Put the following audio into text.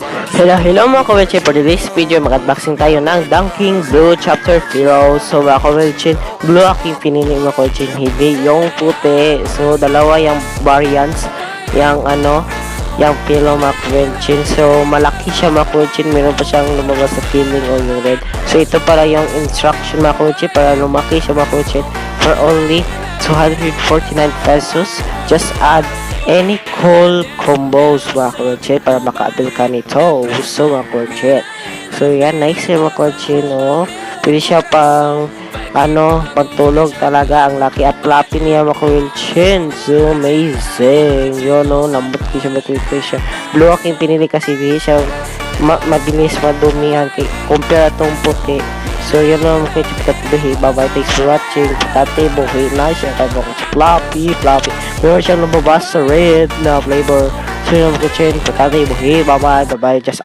Hello mga kawetche, for today's video mag-unboxing tayo ng Dunking Blue Chapter 0. So mga kawetche, blue aking pinili mga kawetche, hindi yung puti. So dalawa yung variants, yung yung pillow mga kawetche. So malaki siya mga kawetche, meron pa siyang lumabas sa feeling o yung red. So ito para yung instruction mga kawetche, para lumaki siya mga kawetche for only 249 pesos. Just add any cool combos mga kawetche para maka-avail ka nito. So mga kawetche, so yan, nice yung mga kawetche, no? Pwede siya pang pagtulog talaga. Ang laki at floppy niya mga kawetche. So amazing yun, no? Lambot ko siya mga kawetche. Blue aking pinili kasi di siya mabilis madumihan compare atong puti. So yun lang mga kawetche, pagkatuloy. Bye-bye, thanks for watching. Pagkati buhay na siya kaya floppy. Meron siyang lumabas sa red na flavor. So yun lang mga kawetche, pagkati buhay. Bye-bye, just